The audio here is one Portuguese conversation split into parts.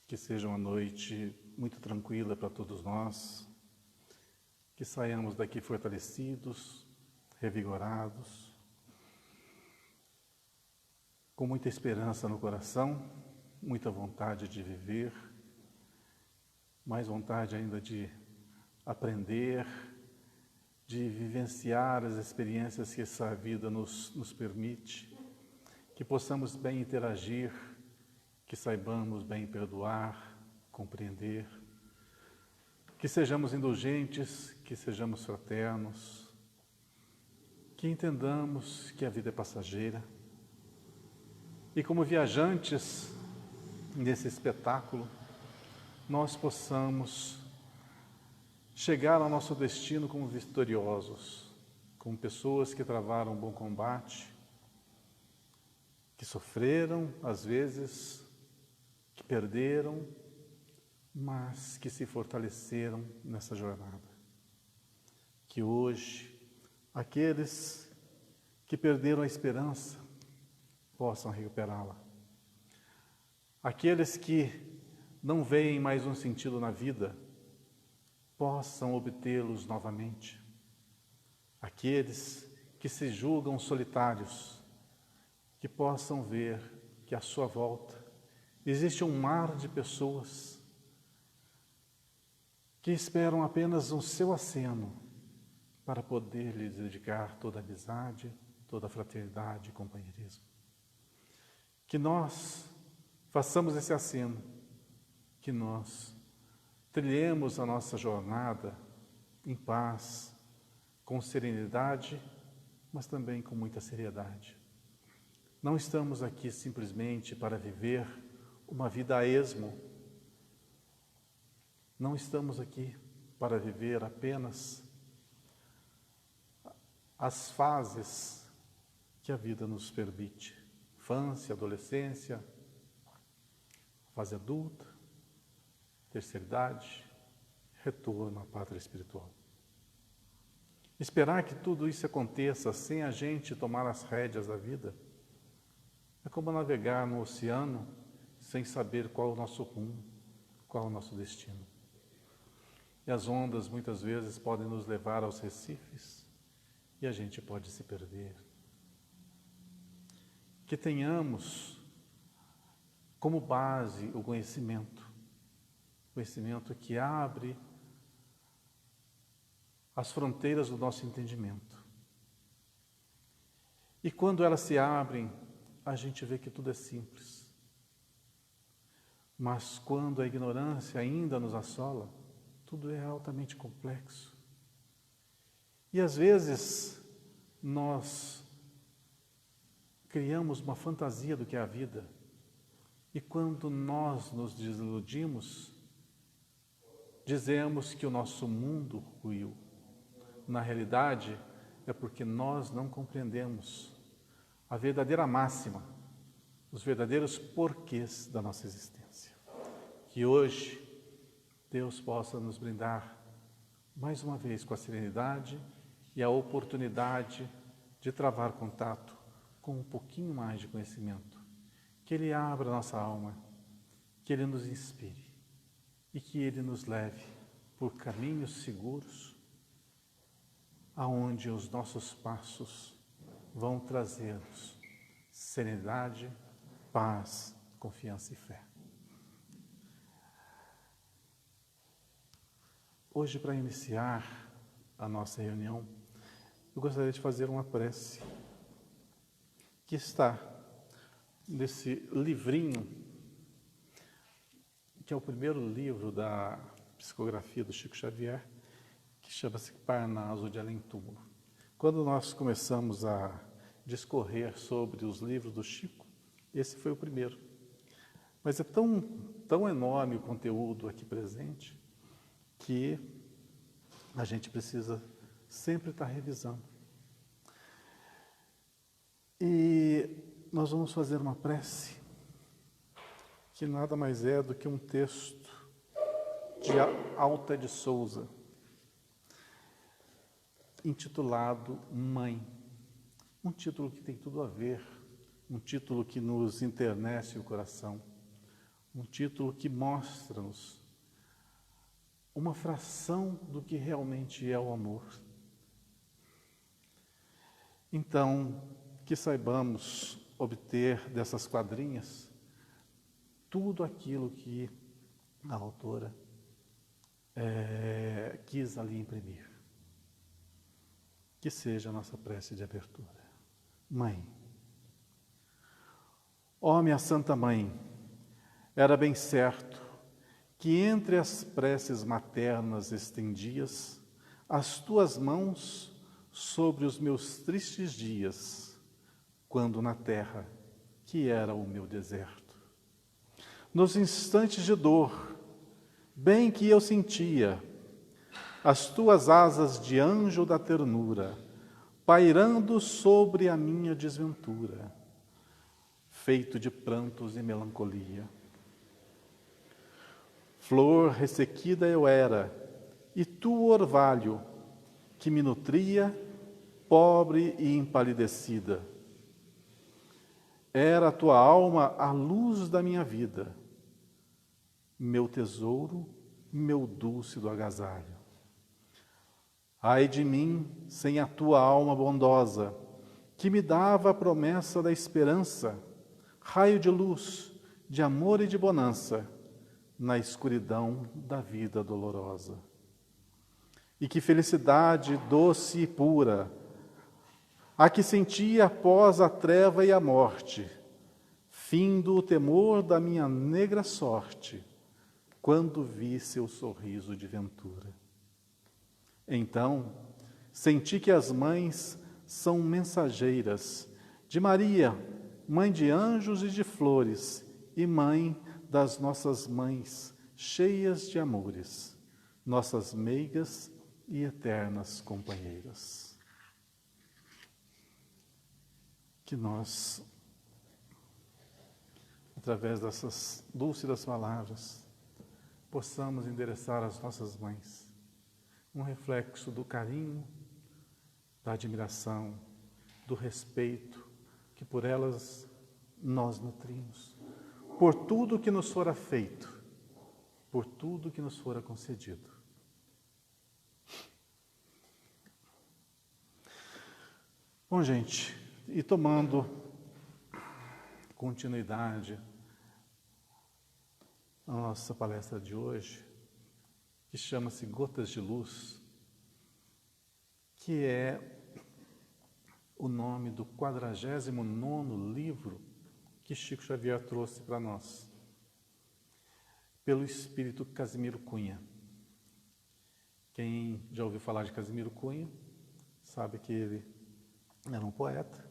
Que seja uma noite muito tranquila para todos nós, que saiamos daqui fortalecidos, revigorados, com muita esperança no coração, muita vontade de viver, mais vontade ainda de aprender, de vivenciar as experiências que essa vida nos permite, que possamos bem interagir, que saibamos bem perdoar, compreender, que sejamos indulgentes, que sejamos fraternos, que entendamos que a vida é passageira e como viajantes nesse espetáculo, nós possamos chegar ao nosso destino como vitoriosos, como pessoas que travaram um bom combate, que sofreram, às vezes, que perderam, mas que se fortaleceram nessa jornada. Que hoje, aqueles que perderam a esperança possam recuperá-la. Aqueles que não veem mais um sentido na vida, possam obtê-los novamente. Aqueles que se julgam solitários, que possam ver que à sua volta existe um mar de pessoas que esperam apenas o seu aceno para poder lhes dedicar toda a amizade, toda a fraternidade e companheirismo. Que nós façamos esse aceno, que nós trilhemos a nossa jornada em paz, com serenidade, mas também com muita seriedade. Não estamos aqui simplesmente para viver uma vida a esmo. Não estamos aqui para viver apenas as fases que a vida nos permite. Infância, adolescência, fase adulta, terceira idade, retorno à pátria espiritual. Esperar que tudo isso aconteça sem a gente tomar as rédeas da vida é como navegar no oceano sem saber qual é o nosso rumo, qual é o nosso destino. E as ondas muitas vezes podem nos levar aos recifes e a gente pode se perder. Que tenhamos como base o conhecimento que abre as fronteiras do nosso entendimento. E quando elas se abrem, a gente vê que tudo é simples. Mas quando a ignorância ainda nos assola, tudo é altamente complexo. E às vezes nós criamos uma fantasia do que é a vida. E quando nós nos desiludimos, dizemos que o nosso mundo ruiu. Na realidade, é porque nós não compreendemos a verdadeira máxima, os verdadeiros porquês da nossa existência. Que hoje Deus possa nos brindar mais uma vez com a serenidade e a oportunidade de travar contato com um pouquinho mais de conhecimento. Que Ele abra nossa alma, que Ele nos inspire e que Ele nos leve por caminhos seguros, aonde os nossos passos vão trazer-nos serenidade, paz, confiança e fé. Hoje, para iniciar a nossa reunião, eu gostaria de fazer uma prece que está nesse livrinho, que é o primeiro livro da psicografia do Chico Xavier, que chama-se Parnaso de Além Túmulo. Quando nós começamos a discorrer sobre os livros do Chico, esse foi o primeiro. Mas é tão enorme o conteúdo aqui presente, que a gente precisa sempre estar revisando. E nós vamos fazer uma prece, que nada mais é do que um texto de Alta de Souza, intitulado Mãe. Um título que tem tudo a ver, um título que nos enternece o coração, um título que mostra-nos uma fração do que realmente é o amor. Então, que saibamos obter dessas quadrinhas tudo aquilo que a autora quis ali imprimir. Que seja a nossa prece de abertura. Mãe, ó minha Santa Mãe, era bem certo que entre as preces maternas estendias as tuas mãos sobre os meus tristes dias, quando na terra que era o meu deserto. Nos instantes de dor, bem que eu sentia as tuas asas de anjo da ternura, pairando sobre a minha desventura, feito de prantos e melancolia. Flor ressequida eu era, e tu orvalho, que me nutria, pobre e empalidecida. Era a tua alma a luz da minha vida, meu tesouro, meu dulce agasalho. Ai de mim, sem a tua alma bondosa, que me dava a promessa da esperança, raio de luz, de amor e de bonança, na escuridão da vida dolorosa. E que felicidade doce e pura, a que sentia após a treva e a morte, findo o temor da minha negra sorte, quando vi seu sorriso de ventura. Então, senti que as mães são mensageiras de Maria, mãe de anjos e de flores, e mãe das nossas mães, cheias de amores, nossas meigas e eternas companheiras. Que nós, através dessas dúlcidas palavras, possamos endereçar às nossas mães um reflexo do carinho, da admiração, do respeito que por elas nós nutrimos, por tudo que nos fora feito, por tudo que nos fora concedido. Bom, gente, e tomando continuidade a nossa palestra de hoje, que chama-se Gotas de Luz, que é o nome do 49º livro que Chico Xavier trouxe para nós, pelo espírito Casimiro Cunha. Quem já ouviu falar de Casimiro Cunha sabe que ele era um poeta,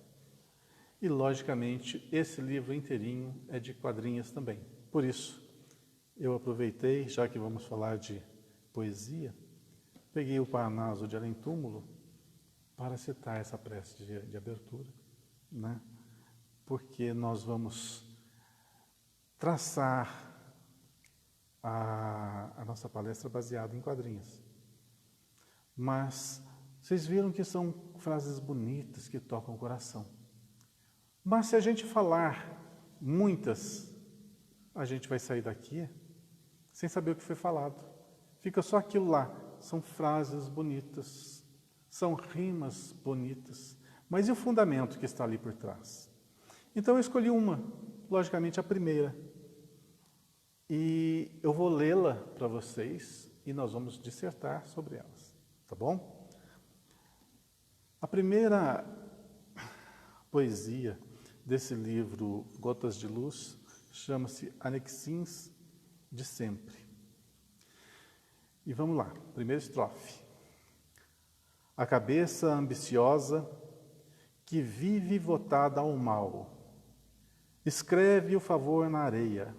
e logicamente esse livro inteirinho é de quadrinhas também. Por isso, eu aproveitei, já que vamos falar de poesia, peguei o Parnaso de Além Túmulo para citar essa prece de abertura, né? Porque nós vamos traçar a nossa palestra baseada em quadrinhos. Mas vocês viram que são frases bonitas que tocam o coração. Mas se a gente falar muitas, a gente vai sair daqui sem saber o que foi falado. Fica só aquilo lá. São frases bonitas, são rimas bonitas. Mas e o fundamento que está ali por trás? Então eu escolhi uma, logicamente a primeira. E eu vou lê-la para vocês e nós vamos dissertar sobre elas, tá bom? A primeira poesia desse livro, Gotas de Luz, chama-se Anexins de Sempre. E vamos lá, primeira estrofe. A cabeça ambiciosa que vive votada ao mal, escreve o favor na areia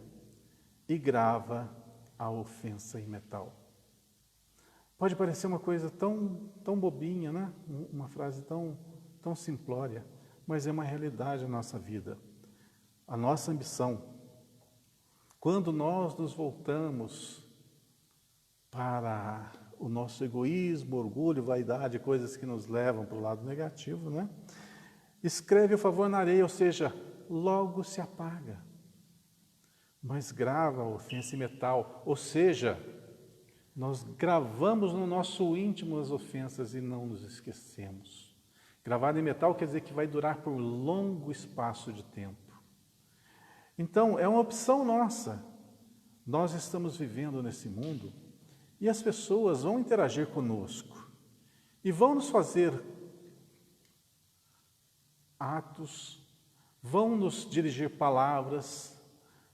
e grava a ofensa em metal. Pode parecer uma coisa tão bobinha, né? Uma frase tão simplória, mas é uma realidade na nossa vida. A nossa ambição, quando nós nos voltamos para o nosso egoísmo, orgulho, vaidade, coisas que nos levam para o lado negativo, né? Escreve o favor na areia, ou seja, logo se apaga. mas grava a ofensa em metal, ou seja, nós gravamos no nosso íntimo as ofensas e não nos esquecemos. Gravado em metal quer dizer que vai durar por longo espaço de tempo. Então, é uma opção nossa. Nós estamos vivendo nesse mundo e as pessoas vão interagir conosco e vão nos fazer atos, vão nos dirigir palavras,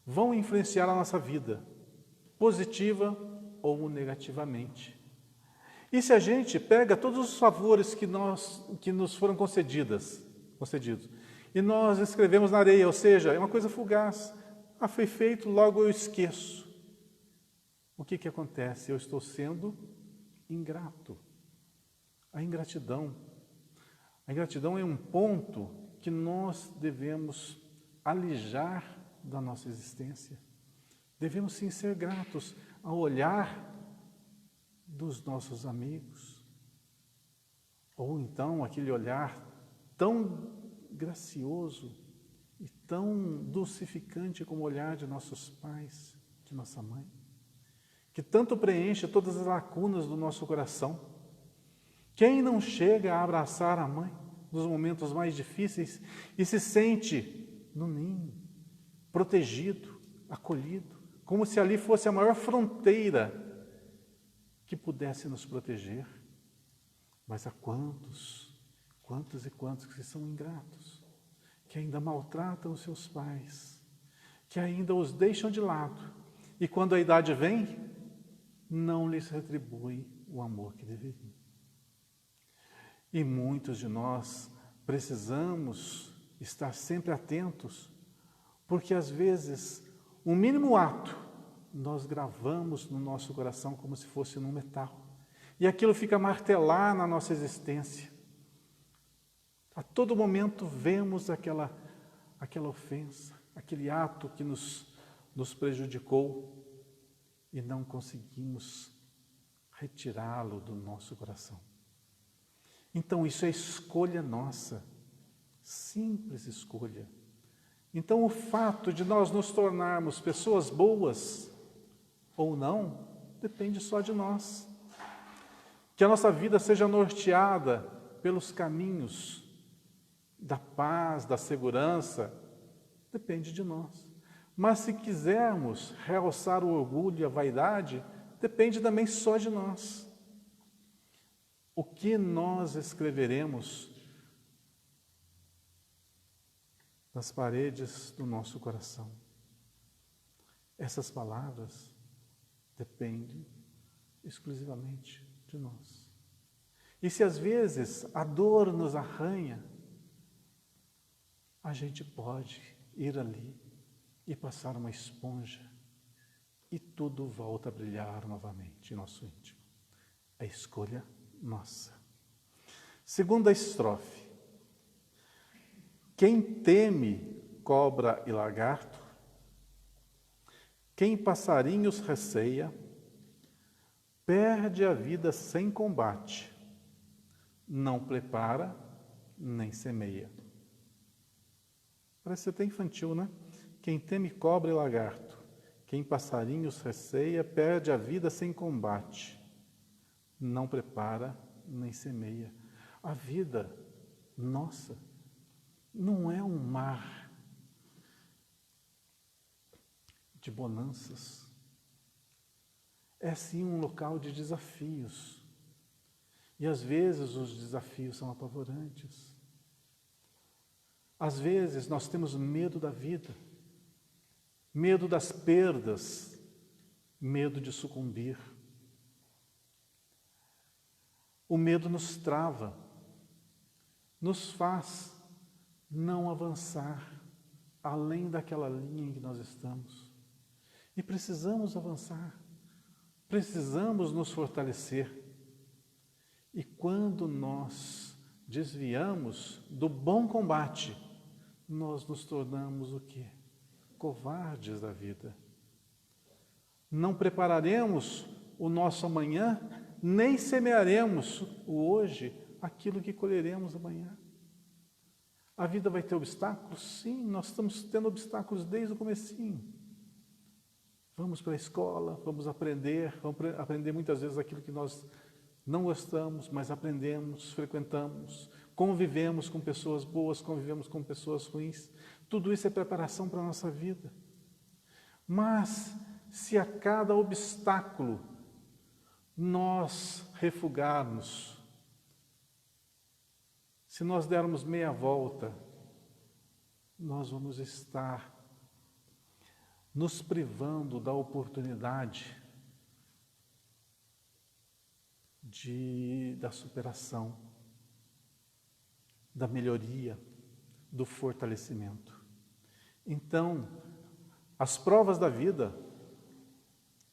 vão influenciar a nossa vida, positiva ou negativamente. E se a gente pega todos os favores que nos foram concedidos, e nós escrevemos na areia, ou seja, é uma coisa fugaz, foi feito, logo eu esqueço. O que acontece? Eu estou sendo ingrato. A ingratidão é um ponto que nós devemos alijar da nossa existência. Devemos sim ser gratos ao olhar dos nossos amigos, ou então aquele olhar tão gracioso e tão dulcificante como o olhar de nossos pais, de nossa mãe, que tanto preenche todas as lacunas do nosso coração. Quem não chega a abraçar a mãe nos momentos mais difíceis e se sente no ninho, protegido, acolhido, como se ali fosse a maior fronteira que pudesse nos proteger? Mas há quantos e quantos que são ingratos, que ainda maltratam os seus pais, que ainda os deixam de lado, e quando a idade vem, não lhes retribui o amor que deveriam. E muitos de nós precisamos estar sempre atentos, porque às vezes, um mínimo ato, nós gravamos no nosso coração como se fosse num metal. E aquilo fica a martelar na nossa existência. A todo momento vemos aquela ofensa, aquele ato que nos prejudicou e não conseguimos retirá-lo do nosso coração. Então isso é escolha nossa, simples escolha. Então o fato de nós nos tornarmos pessoas boas ou não, depende só de nós. Que a nossa vida seja norteada pelos caminhos da paz, da segurança, depende de nós. Mas se quisermos realçar o orgulho e a vaidade, depende também só de nós. O que nós escreveremos nas paredes do nosso coração? Essas palavras dependem exclusivamente de nós. E se às vezes a dor nos arranha, a gente pode ir ali e passar uma esponja e tudo volta a brilhar novamente em nosso íntimo. É escolha nossa. Segunda estrofe. Quem teme cobra e lagarto, quem passarinhos receia, perde a vida sem combate, não prepara nem semeia. Parece até infantil, né? Quem teme cobra e lagarto, quem passarinhos receia, perde a vida sem combate, não prepara nem semeia. A vida nossa não é um mar de bonanças, é sim um local de desafios. E às vezes os desafios são apavorantes. Às vezes nós temos medo da vida, medo das perdas, medo de sucumbir. O medo nos trava, nos faz não avançar além daquela linha em que nós estamos. E precisamos avançar, precisamos nos fortalecer. E quando nós desviamos do bom combate, nós nos tornamos o quê? Covardes da vida. Não prepararemos o nosso amanhã, nem semearemos o hoje aquilo que colheremos amanhã. A vida vai ter obstáculos? Sim, nós estamos tendo obstáculos desde o comecinho. Vamos para a escola, vamos aprender muitas vezes aquilo que nós não gostamos, mas aprendemos, frequentamos, convivemos com pessoas boas, convivemos com pessoas ruins. Tudo isso é preparação para a nossa vida. Mas, se a cada obstáculo nós refugarmos, se nós dermos meia volta, nós vamos estar nos privando da oportunidade da superação, da melhoria, do fortalecimento. Então, as provas da vida,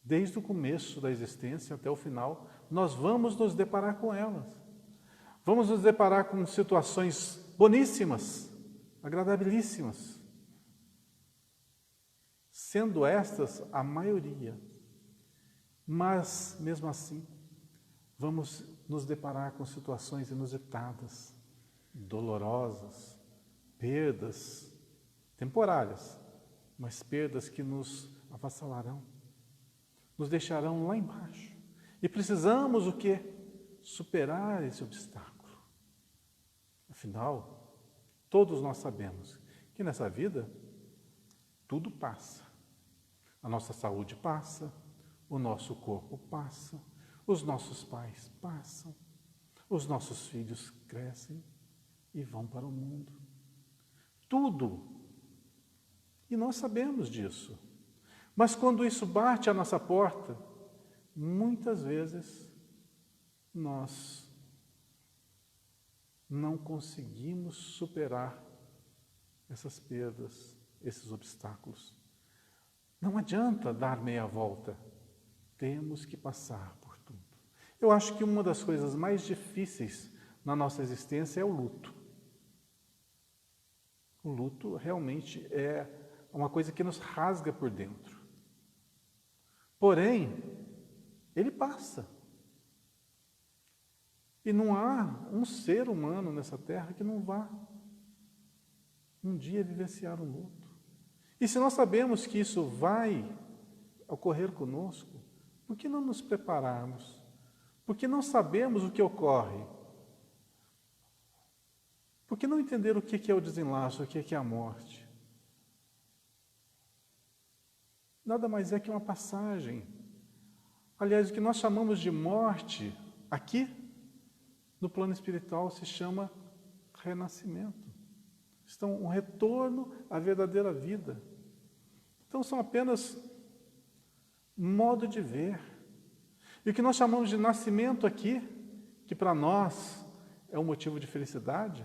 desde o começo da existência até o final, nós vamos nos deparar com elas. Vamos nos deparar com situações boníssimas, agradabilíssimas, sendo estas a maioria. Mas, mesmo assim, vamos nos deparar com situações inusitadas, dolorosas, perdas temporárias, mas perdas que nos avassalarão, nos deixarão lá embaixo. E precisamos o quê? Superar esse obstáculo. Afinal, todos nós sabemos que nessa vida tudo passa. A nossa saúde passa, o nosso corpo passa, os nossos pais passam, os nossos filhos crescem e vão para o mundo. Tudo. E nós sabemos disso. Mas quando isso bate à nossa porta, muitas vezes nós não conseguimos superar essas perdas, esses obstáculos. Não adianta dar meia volta, temos que passar por tudo. Eu acho que uma das coisas mais difíceis na nossa existência é o luto. O luto realmente é uma coisa que nos rasga por dentro. Porém, ele passa. E não há um ser humano nessa terra que não vá um dia vivenciar um luto. E se nós sabemos que isso vai ocorrer conosco, por que não nos prepararmos? Porque não sabemos o que ocorre. Por que não entender o que é o desenlace, o que é a morte? Nada mais é que uma passagem. Aliás, o que nós chamamos de morte, aqui, no plano espiritual, se chama renascimento. Então, um retorno à verdadeira vida. Então, são apenas modo de ver. E o que nós chamamos de nascimento aqui, que para nós é um motivo de felicidade,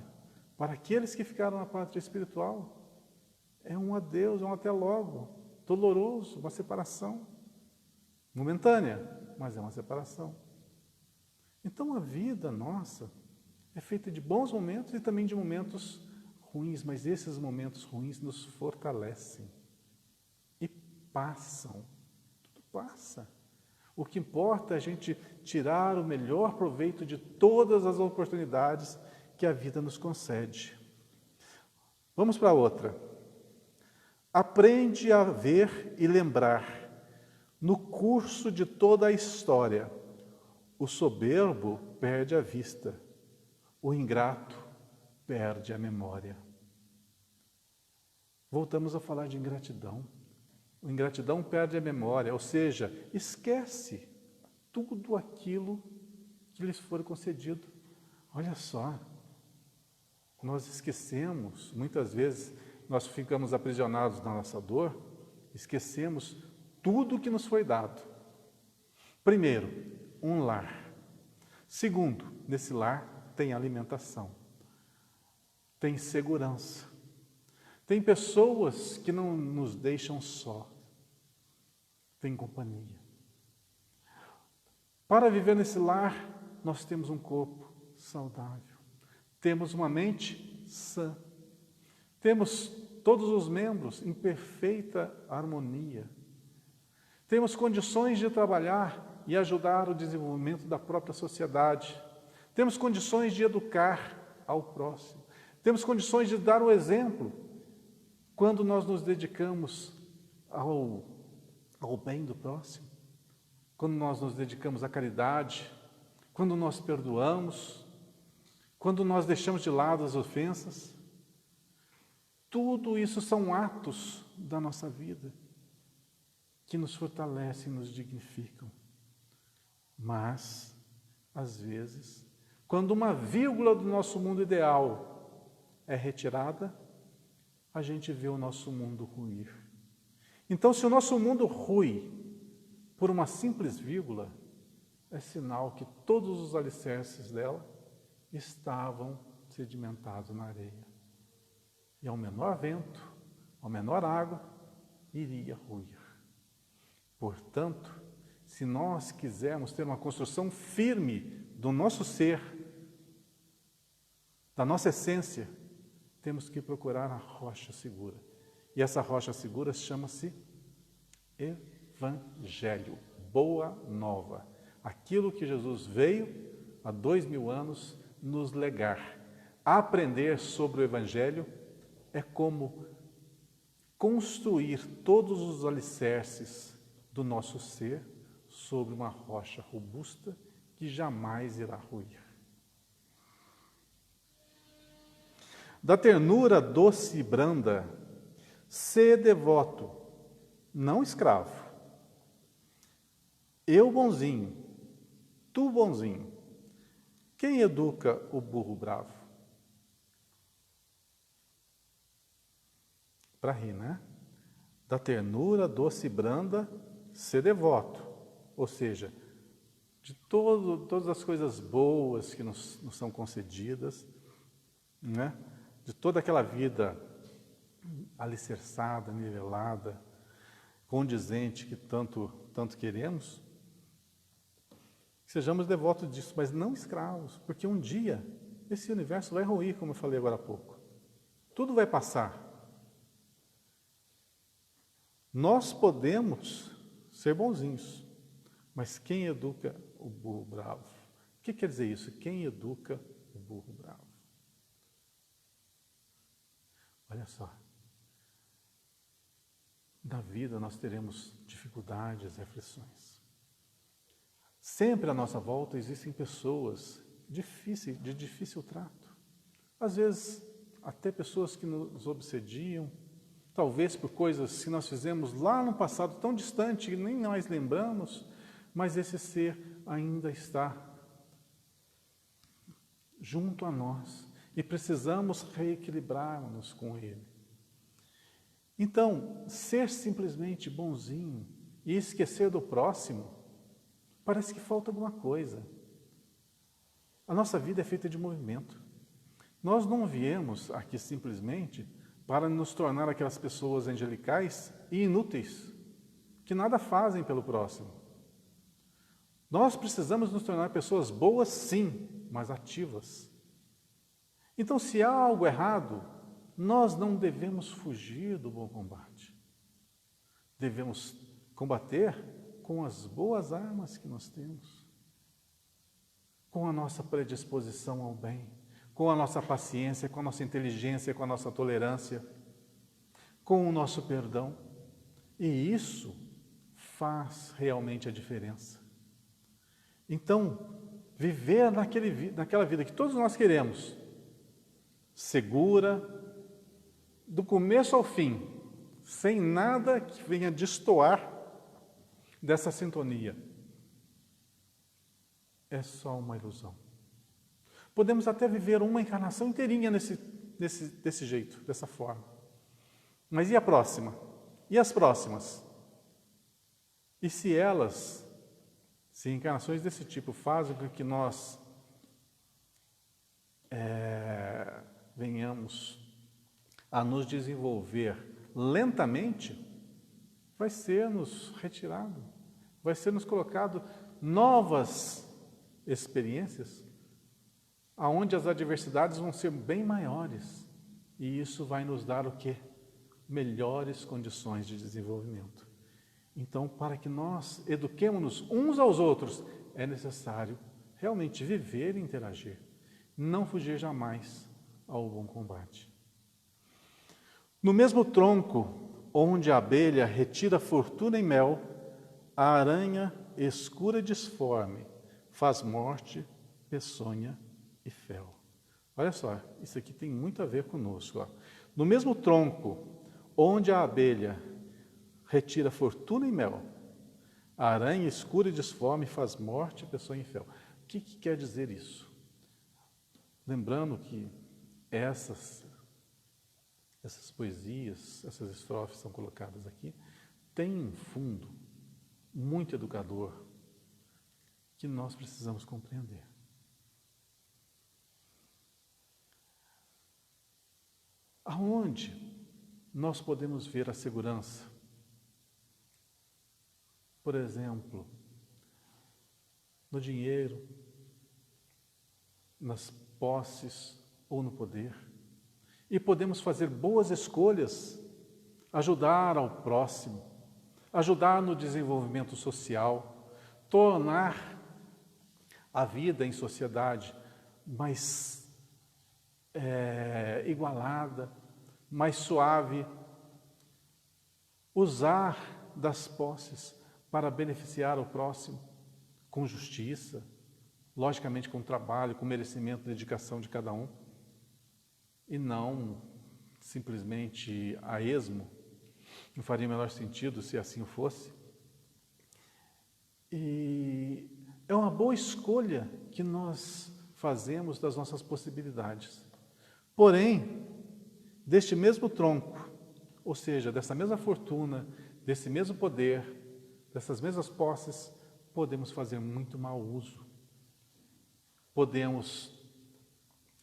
para aqueles que ficaram na pátria espiritual, é um adeus, é um até logo, doloroso, uma separação, momentânea, mas é uma separação. Então a vida nossa é feita de bons momentos e também de momentos ruins, mas esses momentos ruins nos fortalecem e passam, tudo passa. O que importa é a gente tirar o melhor proveito de todas as oportunidades que a vida nos concede. Vamos para outra. Aprende a ver e lembrar, no curso de toda a história, o soberbo perde a vista, o ingrato perde a memória. Voltamos a falar de ingratidão. O ingratidão perde a memória, ou seja, esquece tudo aquilo que lhes for concedido. Olha só, nós esquecemos, muitas vezes nós ficamos aprisionados na nossa dor, esquecemos tudo que nos foi dado. Primeiro, um lar. Segundo, nesse lar tem alimentação, tem segurança, tem pessoas que não nos deixam só, tem companhia. Para viver nesse lar, nós temos um corpo saudável, temos uma mente sã, temos todos os membros em perfeita harmonia, temos condições de trabalhar e ajudar o desenvolvimento da própria sociedade, temos condições de educar ao próximo, temos condições de dar o exemplo quando nós nos dedicamos ao ao bem do próximo, quando nós nos dedicamos à caridade, quando nós perdoamos, quando nós deixamos de lado as ofensas, tudo isso são atos da nossa vida que nos fortalecem, nos dignificam. Mas, às vezes, quando uma vírgula do nosso mundo ideal é retirada, a gente vê o nosso mundo ruir. Então, se o nosso mundo rui por uma simples vírgula, é sinal que todos os alicerces dela estavam sedimentados na areia. E ao menor vento, ao menor água, iria ruir. Portanto, se nós quisermos ter uma construção firme do nosso ser, da nossa essência, temos que procurar a rocha segura. E essa rocha segura chama-se Evangelho, Boa Nova. Aquilo que Jesus veio há 2000 anos nos legar. Aprender sobre o Evangelho é como construir todos os alicerces do nosso ser sobre uma rocha robusta que jamais irá ruir. Da ternura doce e branda, sê devoto, não escravo. Eu bonzinho, tu bonzinho. Quem educa o burro bravo? Para rir, né? Da ternura doce e branda, ser devoto. Ou seja, de todas as coisas boas que nos são concedidas, né? De toda aquela vida alicerçada, nivelada, condizente que tanto queremos, sejamos devotos disso, mas não escravos, porque um dia esse universo vai ruir, como eu falei agora há pouco. Tudo vai passar. Nós podemos ser bonzinhos, mas quem educa o burro bravo? O que quer dizer isso? Quem educa o burro bravo? Olha só. Na vida nós teremos dificuldades, reflexões. Sempre à nossa volta existem pessoas de difícil trato. Às vezes, até pessoas que nos obsediam, talvez por coisas que nós fizemos lá no passado tão distante que nem nós lembramos, mas esse ser ainda está junto a nós e precisamos reequilibrarmos com ele. Então, ser simplesmente bonzinho e esquecer do próximo, parece que falta alguma coisa. A nossa vida é feita de movimento. Nós não viemos aqui simplesmente para nos tornar aquelas pessoas angelicais e inúteis, que nada fazem pelo próximo. Nós precisamos nos tornar pessoas boas, sim, mas ativas. Então, se há algo errado, nós não devemos fugir do bom combate. Devemos combater com as boas armas que nós temos, com a nossa predisposição ao bem, com a nossa paciência, com a nossa inteligência, com a nossa tolerância, com o nosso perdão. E isso faz realmente a diferença. Então, viver naquela vida que todos nós queremos, segura, do começo ao fim, sem nada que venha destoar dessa sintonia, é só uma ilusão. Podemos até viver uma encarnação inteirinha desse jeito, dessa forma. Mas e a próxima? E as próximas? E se encarnações desse tipo fazem com que nós venhamos a nos desenvolver lentamente, vai ser nos retirado, vai ser nos colocado novas experiências, aonde as adversidades vão ser bem maiores, e isso vai nos dar o quê? Melhores condições de desenvolvimento. Então, para que nós eduquemos-nos uns aos outros, é necessário realmente viver e interagir, não fugir jamais ao bom combate. No mesmo tronco onde a abelha retira fortuna e mel, A aranha escura e disforme faz morte, peçonha e fel. Olha só, isso aqui tem muito a ver conosco. Ó. No mesmo tronco onde a abelha retira fortuna e mel, a aranha escura e disforme faz morte, peçonha e fel. O que quer dizer isso? Lembrando que essas poesias, essas estrofes são colocadas aqui, têm um fundo muito educador que nós precisamos compreender. Aonde nós podemos ver a segurança? Por exemplo, no dinheiro, nas posses ou no poder. E podemos fazer boas escolhas, ajudar ao próximo, ajudar no desenvolvimento social, tornar a vida em sociedade mais igualada, mais suave, usar das posses para beneficiar o próximo com justiça, logicamente com trabalho, com merecimento, dedicação de cada um, e não simplesmente a esmo. Não faria o menor sentido se assim fosse. E é uma boa escolha que nós fazemos das nossas possibilidades. Porém, deste mesmo tronco, ou seja, dessa mesma fortuna, desse mesmo poder, dessas mesmas posses, podemos fazer muito mau uso. Podemos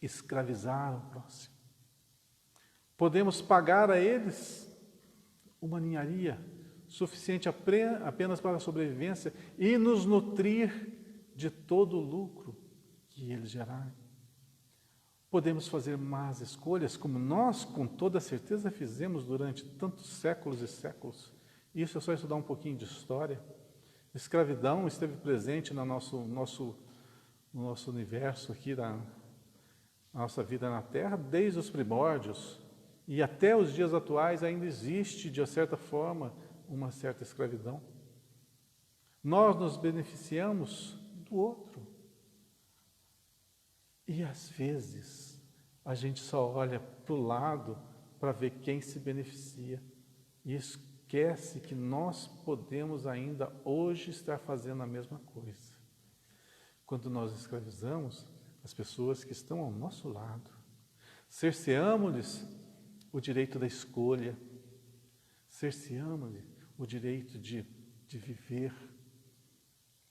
escravizar o próximo. Podemos pagar a eles uma ninharia suficiente apenas para a sobrevivência e nos nutrir de todo o lucro que eles gerarem. Podemos fazer más escolhas, como nós, com toda certeza, fizemos durante tantos séculos e séculos. Isso é só estudar um pouquinho de história. A escravidão esteve presente no nosso universo aqui, na nossa vida na Terra, desde os primórdios. E até os dias atuais ainda existe, de certa forma, uma certa escravidão. Nós nos beneficiamos do outro. E às vezes a gente só olha para o lado para ver quem se beneficia e esquece que nós podemos ainda hoje estar fazendo a mesma coisa. Quando nós escravizamos as pessoas que estão ao nosso lado, cerceamos-lhes o direito da escolha, cerceamos-lhes o direito de viver,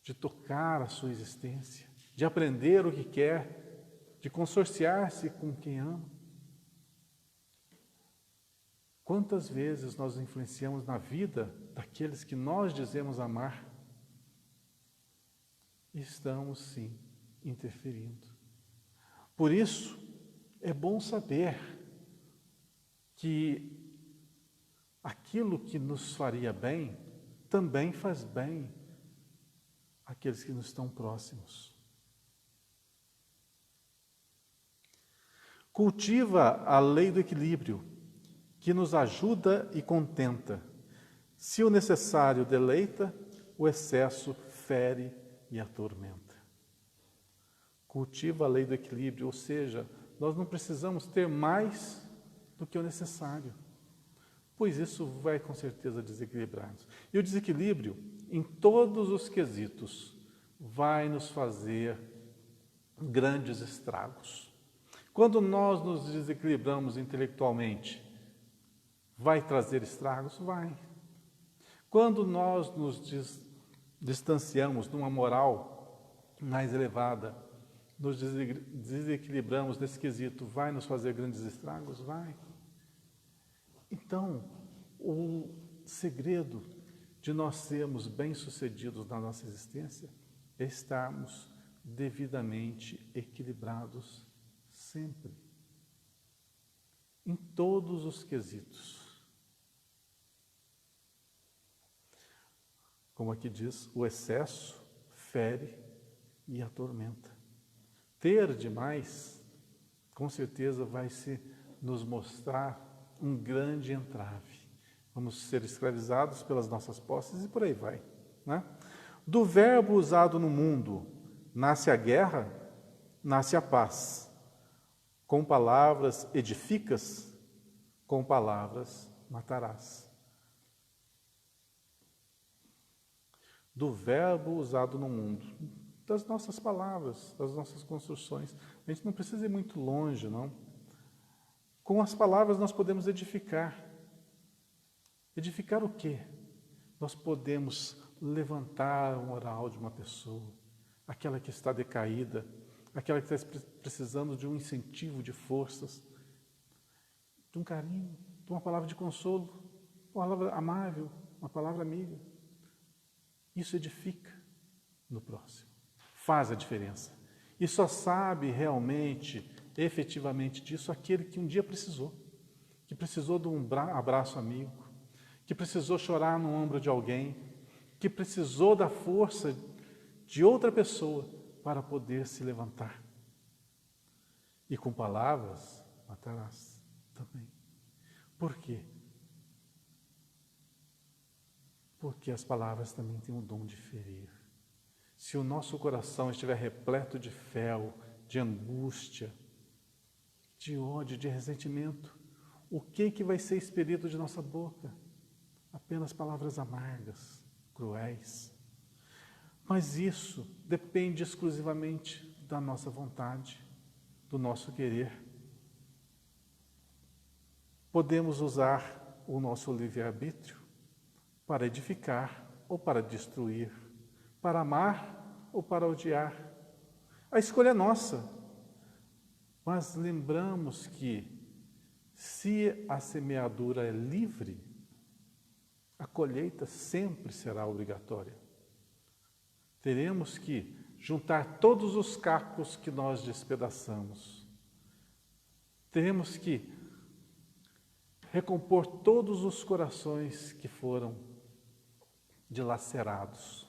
de tocar a sua existência, de aprender o que quer, de consorciar-se com quem ama. Quantas vezes nós influenciamos na vida daqueles que nós dizemos amar? Estamos, sim, interferindo. Por isso, é bom saber que aquilo que nos faria bem, também faz bem àqueles que nos estão próximos. Cultiva a lei do equilíbrio, que nos ajuda e contenta. Se o necessário deleita, o excesso fere e atormenta. Cultiva a lei do equilíbrio, ou seja, nós não precisamos ter mais do que o necessário, pois isso vai com certeza desequilibrar-nos. E o desequilíbrio, em todos os quesitos, vai nos fazer grandes estragos. Quando nós nos desequilibramos intelectualmente, vai trazer estragos? Vai. Quando nós nos distanciamos de uma moral mais elevada, nos desequilibramos nesse quesito, vai nos fazer grandes estragos? Vai. Então, o segredo de nós sermos bem-sucedidos na nossa existência é estarmos devidamente equilibrados sempre, em todos os quesitos. Como aqui diz, o excesso fere e atormenta. Ter demais, com certeza, vai nos mostrar um grande entrave. Vamos ser escravizados pelas nossas posses e por aí vai. né? Do verbo usado no mundo, nasce a guerra, nasce a paz. Com palavras edificas, com palavras matarás. Do verbo usado no mundo, das nossas palavras, das nossas construções. A gente não precisa ir muito longe, não. Com as palavras nós podemos edificar. Edificar o quê? Nós podemos levantar o moral de uma pessoa, aquela que está decaída, aquela que está precisando de um incentivo, de forças, de um carinho, de uma palavra de consolo, uma palavra amável, uma palavra amiga. Isso edifica no próximo, faz a diferença. E só sabe realmente, efetivamente disso, aquele que um dia precisou, que precisou de um abraço amigo, que precisou chorar no ombro de alguém, que precisou da força de outra pessoa para poder se levantar. E com palavras matarás também. Por quê? Porque as palavras também têm o dom de ferir. Se o nosso coração estiver repleto de fel, de angústia, de ódio, de ressentimento, o que vai ser expelido de nossa boca? Apenas palavras amargas, cruéis. Mas isso depende exclusivamente da nossa vontade, do nosso querer. Podemos usar o nosso livre-arbítrio para edificar ou para destruir, para amar ou para odiar. A escolha é nossa. Mas lembramos que, se a semeadura é livre, a colheita sempre será obrigatória. Teremos que juntar todos os cacos que nós despedaçamos. Teremos que recompor todos os corações que foram dilacerados.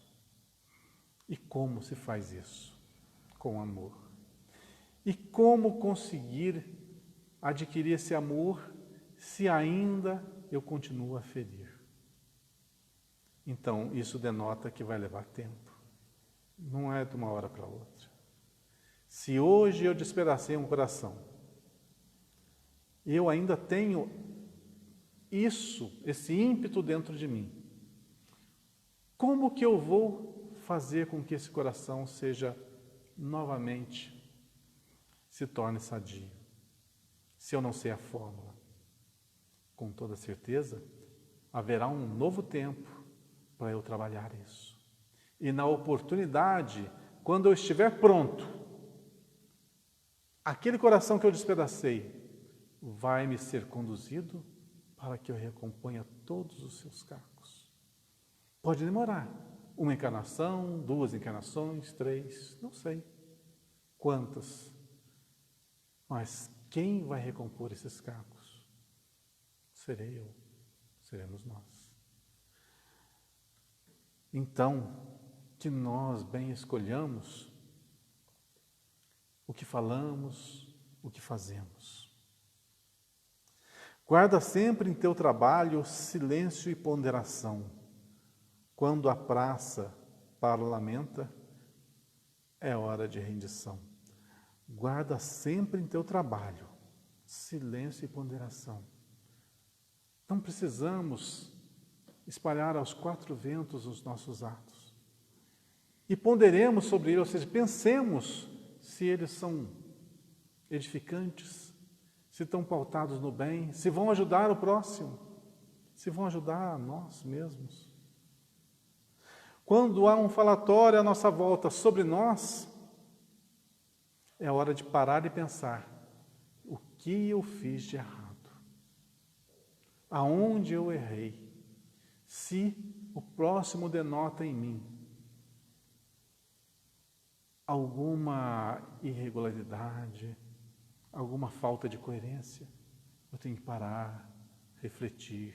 E como se faz isso? Com amor. E como conseguir adquirir esse amor se ainda eu continuo a ferir? Então, isso denota que vai levar tempo. Não é de uma hora para outra. Se hoje eu despedacei um coração, eu ainda tenho esse ímpeto dentro de mim, como que eu vou fazer com que esse coração seja novamente, se torne sadio? Se eu não sei a fórmula, com toda certeza, haverá um novo tempo para eu trabalhar isso. E na oportunidade, quando eu estiver pronto, aquele coração que eu despedacei vai me ser conduzido para que eu recomponha todos os seus cacos. Pode demorar. Uma encarnação, 2 encarnações, 3, não sei quantas. Mas quem vai recompor esses cacos? Serei eu, seremos nós. Então, que nós bem escolhamos o que falamos, o que fazemos. Guarda sempre em teu trabalho silêncio e ponderação. Quando a praça parlamenta, é hora de rendição. Guarda sempre em teu trabalho silêncio e ponderação. Não precisamos espalhar aos 4 ventos os nossos atos. E ponderemos sobre eles, ou seja, pensemos se eles são edificantes, se estão pautados no bem, se vão ajudar o próximo, se vão ajudar a nós mesmos. Quando há um falatório à nossa volta sobre nós, é hora de parar e pensar: o que eu fiz de errado? Aonde eu errei? Se o próximo denota em mim alguma irregularidade, alguma falta de coerência, eu tenho que parar, refletir,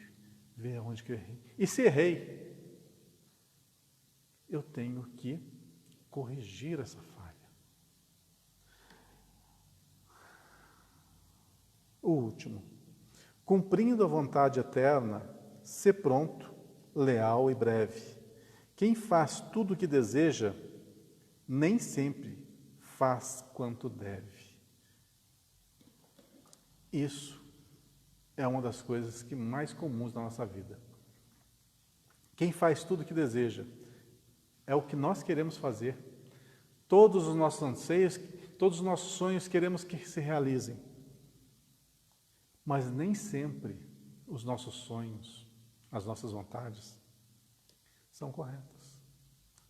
ver aonde que eu errei. E se errei, eu tenho que corrigir essa falha. O último, cumprindo a vontade eterna, sê pronto, leal e breve, Quem faz tudo o que deseja, nem sempre faz quanto deve. Isso é uma das coisas que mais comuns na nossa vida. Quem faz tudo o que deseja, é o que nós queremos fazer. Todos os nossos anseios, todos os nossos sonhos queremos que se realizem. Mas nem sempre os nossos sonhos, as nossas vontades, são corretas.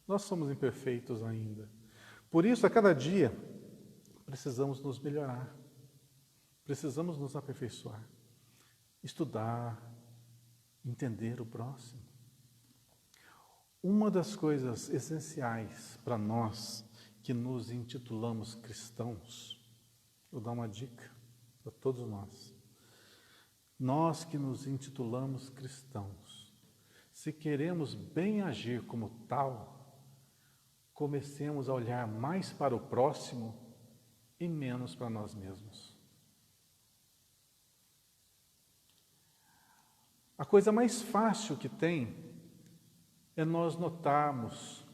Nós somos imperfeitos ainda. Por isso, a cada dia, precisamos nos melhorar. Precisamos nos aperfeiçoar. Estudar, entender o próximo. Uma das coisas essenciais para nós que nos intitulamos cristãos, vou dar uma dica para todos nós. Nós que nos intitulamos cristãos, se queremos bem agir como tal, comecemos a olhar mais para o próximo e menos para nós mesmos. A coisa mais fácil que tem é nós notarmos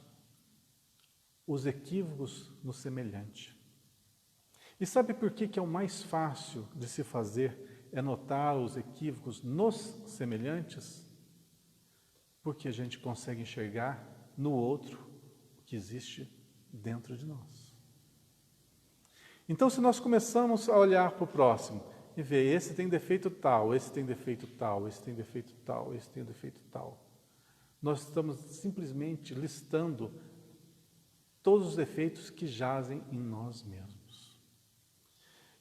os equívocos no semelhante. E sabe por que é o mais fácil de se fazer? É notar os equívocos nos semelhantes? Porque a gente consegue enxergar no outro o que existe dentro de nós. Então, se nós começamos a olhar para o próximo e ver, esse tem defeito tal, esse tem defeito tal, esse tem defeito tal, esse tem defeito tal, nós estamos simplesmente listando todos os defeitos que jazem em nós mesmos.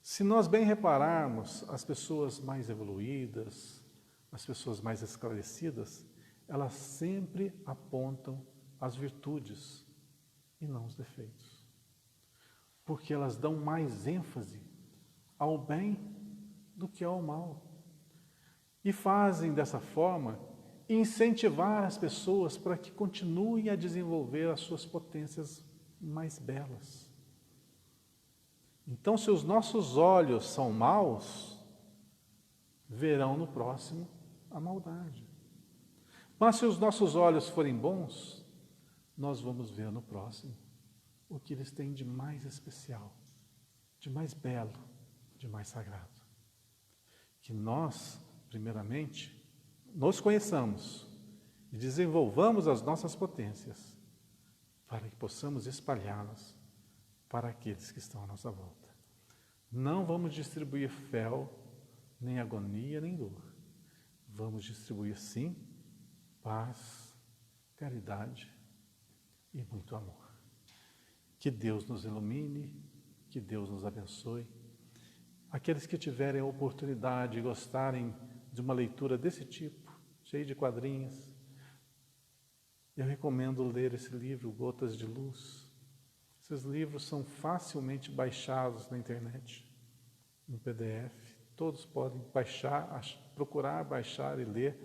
Se nós bem repararmos, as pessoas mais evoluídas, as pessoas mais esclarecidas, elas sempre apontam as virtudes e não os defeitos. Porque elas dão mais ênfase ao bem do que ao mal. E fazem dessa forma incentivar as pessoas para que continuem a desenvolver as suas potências mais belas. Então, se os nossos olhos são maus, verão no próximo a maldade. Mas se os nossos olhos forem bons, nós vamos ver no próximo o que eles têm de mais especial, de mais belo, de mais sagrado. Que nós, primeiramente, nos conheçamos e desenvolvamos as nossas potências para que possamos espalhá-las para aqueles que estão à nossa volta. Não vamos distribuir fel, nem agonia, nem dor. Vamos distribuir, sim, paz, caridade e muito amor. Que Deus nos ilumine, que Deus nos abençoe. Aqueles que tiverem a oportunidade e gostarem de uma leitura desse tipo, cheio de quadrinhos, eu recomendo ler esse livro, Gotas de Luz. Esses livros são facilmente baixados na internet, no PDF. Todos podem baixar, procurar, baixar e ler.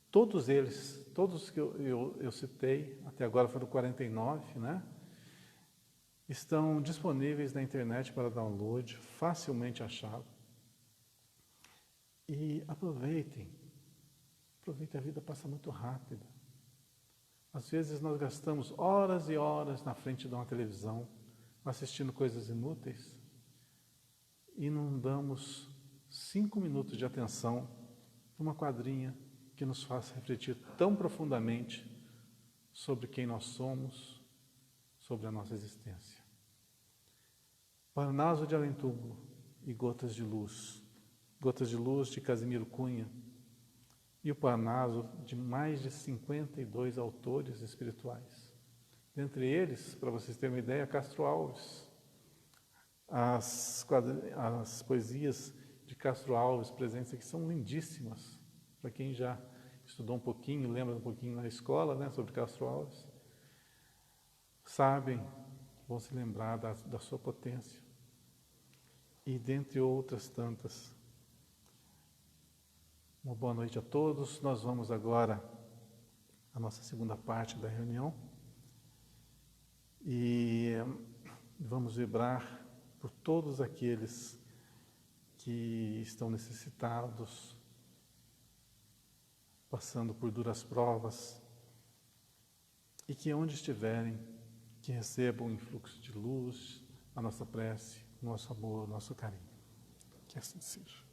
Todos eles, todos que eu citei, até agora foram 49, né? Estão disponíveis na internet para download, facilmente achado. E aproveitem, a vida passa muito rápida. Às vezes nós gastamos horas e horas na frente de uma televisão, assistindo coisas inúteis, e não damos 5 minutos de atenção para uma quadrinha que nos faça refletir tão profundamente sobre quem nós somos, sobre a nossa existência. Parnaso de Além-Túmulo e Gotas de Luz de Casimiro Cunha, e o Parnaso de mais de 52 autores espirituais. Dentre eles, para vocês terem uma ideia, Castro Alves. As poesias de Castro Alves presentes aqui são lindíssimas. Para quem já estudou um pouquinho, lembra um pouquinho na escola, né, sobre Castro Alves, sabem, vão se lembrar da sua potência. E dentre outras tantas. Uma boa noite a todos. Nós vamos agora à nossa segunda parte da reunião e vamos vibrar por todos aqueles que estão necessitados, passando por duras provas, e que onde estiverem, que recebam um influxo de luz, a nossa prece, o nosso amor, o nosso carinho. Que assim seja.